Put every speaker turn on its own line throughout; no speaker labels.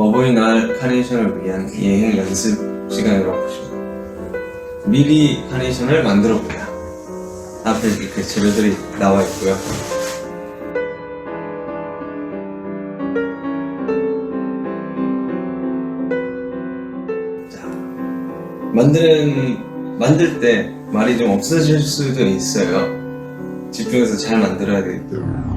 어버이날 카네이션을 위한 예행 연습 시간이라고 보시면 미리 카네이션을 만들어 보자. 앞에 이렇게 재료들이 나와 있고요. 자, 만들 때 말이 좀 없어질 수도 있어요. 집중해서 잘 만들어야 되기 때문에.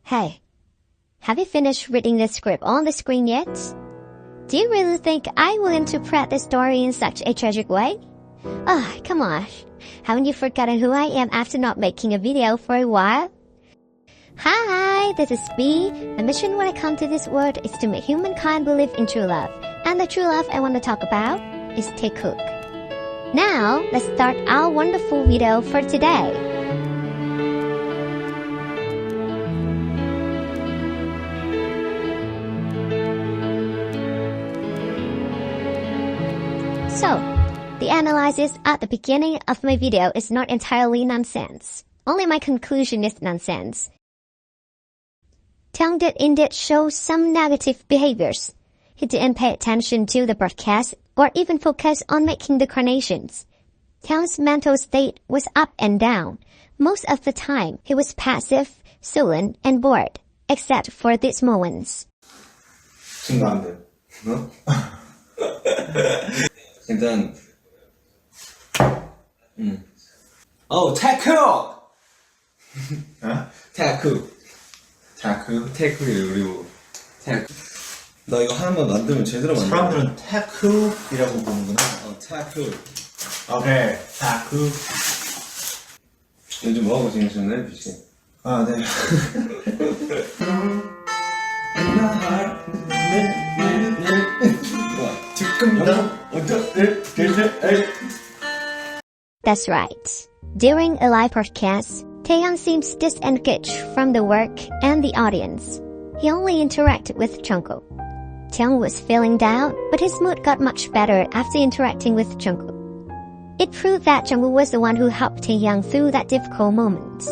Hey, have you finished reading the script on the screen yet? Do you really think I will interpret the story in such a tragic way? Ah, come on. Haven't you forgotten who I am after not making a video for a while? Hi, this is B. My mission when I come to this world is to make humankind believe in true love. And the true love I want to talk about is Taekook. Now, let's start our wonderful video for today. So, the analysis at the beginning of my video is not entirely nonsense. Only my conclusion is nonsense. Taekook did indeed show some negative behaviors. He didn't pay attention to the broadcast or even focus on making the carnations. Taekook's mental state was up and down. Most of the time, he was passive, sullen, and bored, except for these moments.
증가한대. 어? 일단 태쿡! 태쿡이 그리고 태쿡. 나 이거 하나만 만들면 제대로 만들어.
사람들은 태쿡이라고 보는구나.
태쿡.
오케이, 태쿡.
요즘 뭐하고 지내셨나요, 비씨?
아, 네.
That's right. During a live broadcast, Taekook seems disengaged from the work and the audience. He only interacted with Jungkook. Taekook was feeling down, but his mood got much better after interacting with Jungkook. It proved that Jungkook was the one who helped Taekook through that difficult moment.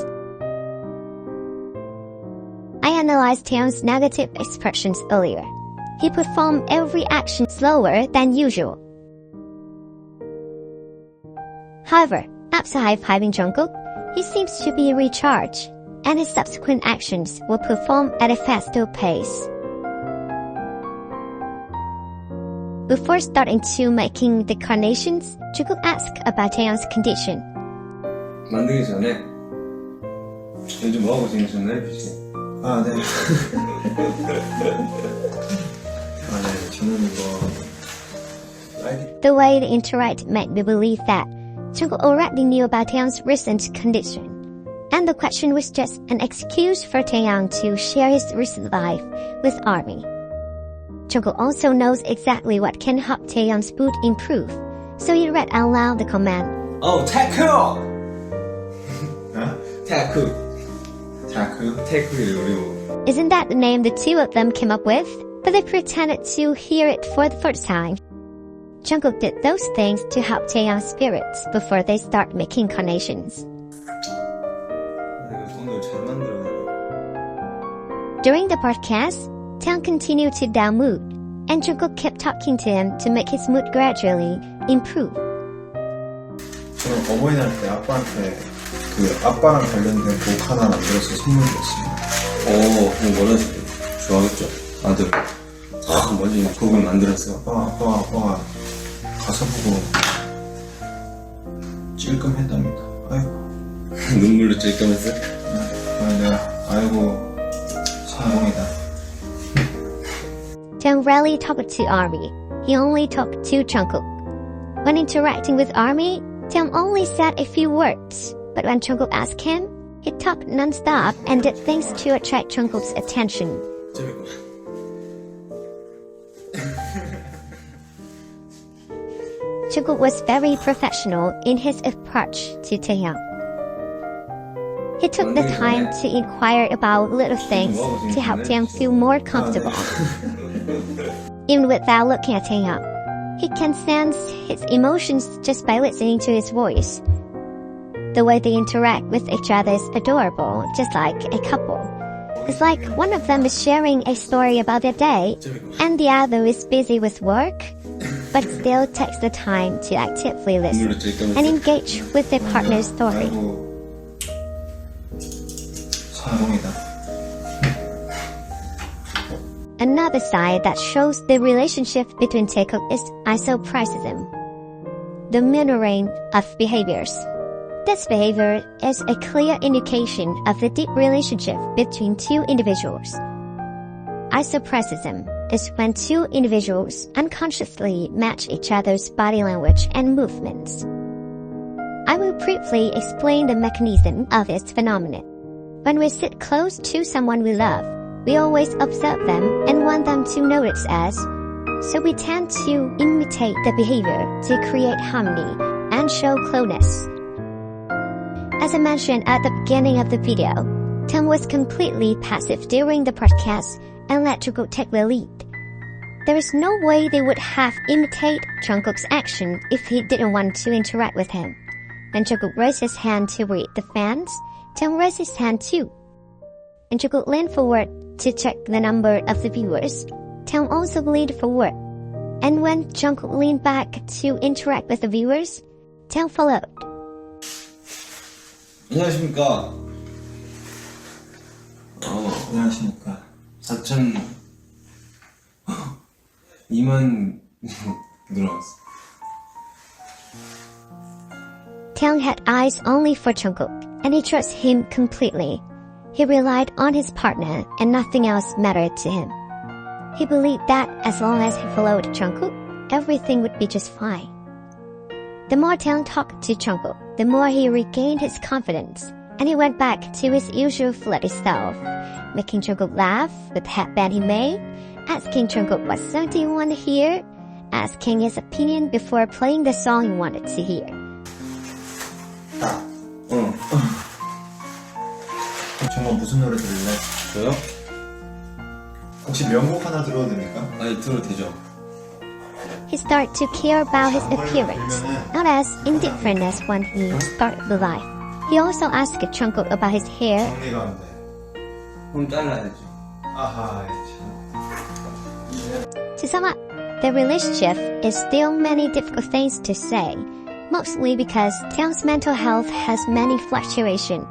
I analyzed Taekook's negative expressions earlier. He performed every action slower than usual. However, after high-fiving Jungkook, he seems to be recharged, and his subsequent actions will perform at a faster pace. Before starting to making the carnations, Jungkook asked about Taekook's condition.
만들기 전에 요즘 뭐하고 지내셨나요, 비씨?
아, 네. 아, 네. 저는
The way they interact made me believe that Jungkook already knew about Taekook's recent condition, and the question was just an excuse for Taekook to share his recent life with ARMY. Jungkook also knows exactly what can help Taekook's mood improve, so he read out loud the command.
태쿡!
태쿡.
태쿡이 그리고
Isn't that the name the two of them came up with? But they pretended to hear it for the first time. Jungkook did those things to help Taekook's spirits before they start making carnations.
오늘 잘 만들어야 돼.
During the broadcast, Taekook continued to down mood, and Jungkook kept talking to him to make his mood gradually improve.
저는 어버이날 때 아빠한테 아빠랑 관련된 곡 하나 만들어서 선물 줬습니다.
그럼 원하시죠? 좋아하겠죠? 아들. 뭐지 곡을 만들었어.
아빠가 가사 보고 찔끔했답니다. 아이고.
눈물로 찔끔했어?
내가 아이고 성공이다.
Don't really talk to Army. He only talked to Jungkook. When interacting with Army, Tae only said a few words. But when Jungkook asked him, he talked non-stop and did things to attract Jungkook's attention.
재밌구나.
Jungkook was very professional in his approach to Taehyung. He took the time to inquire about little things to help Taehyung feel more comfortable. Even without looking at Taehyung, he can sense his emotions just by listening to his voice. The way they interact with each other is adorable, just like a couple. It's like one of them is sharing a story about their day, and the other is busy with work, but still takes the time to actively listen and engage with their partner's story.
아이고 성공이다.
Another side that shows the relationship between Taekook is isoprasism, the mirroring of behaviors. This behavior is a clear indication of the deep relationship between two individuals. Isoprasism is when two individuals unconsciously match each other's body language and movements. I will briefly explain the mechanism of this phenomenon. When we sit close to someone we love, we always observe them and want them to notice us, so we tend to imitate the behavior to create harmony and show closeness. As I mentioned at the beginning of the video, Tae was completely passive during the podcast and let Jungkook take the lead. There is no way they would have imitated Jungkook's action if he didn't want to interact with him. When Jungkook raised his hand to greet the fans, Tae raised his hand too. And Jungkook leaned forward to check the number of the viewers. Tae also leaned forward. And when Jungkook leaned back to interact with the viewers, Tae followed.
안녕하십니까.
안녕하십니까.
2만 늘어났어.
Tae had eyes only for Jungkook, and he trusted him completely. He relied on his partner, and nothing else mattered to him. He believed that as long as he followed Jungkook, everything would be just fine. The more Tae talked to Jungkook, the more he regained his confidence, and he went back to his usual flirty self, making Jungkook laugh with the headband he made, asking Jungkook what song do you want to hear, asking his opinion before playing the song he wanted to hear.
정말 무슨 노래 들을래?
저요?
혹시 명곡 하나 들어도 됩니까?
아니 들어도 되죠.
He started to care about his appearance, not as indifferent as when he started Vlive. He also asked Jungkook about his hair.
정리가 안 돼.
그럼 잘라야죠.
아하 참.
To sum up, the relationship is still many difficult things to say, mostly because Tae's mental health has many fluctuations.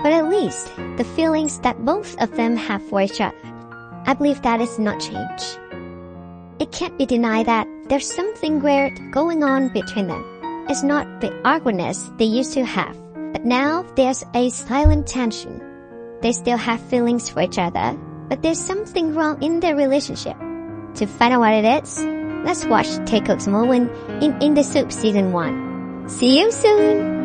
But at least, the feelings that both of them have for each other, I believe that is not change. It can't be denied that there's something weird going on between them. It's not the awkwardness they used to have, but now there's a silent tension. They still have feelings for each other, but there's something wrong in their relationship. To find out what it is, let's watch Taekook's moment in the Soup Season 1. See you soon!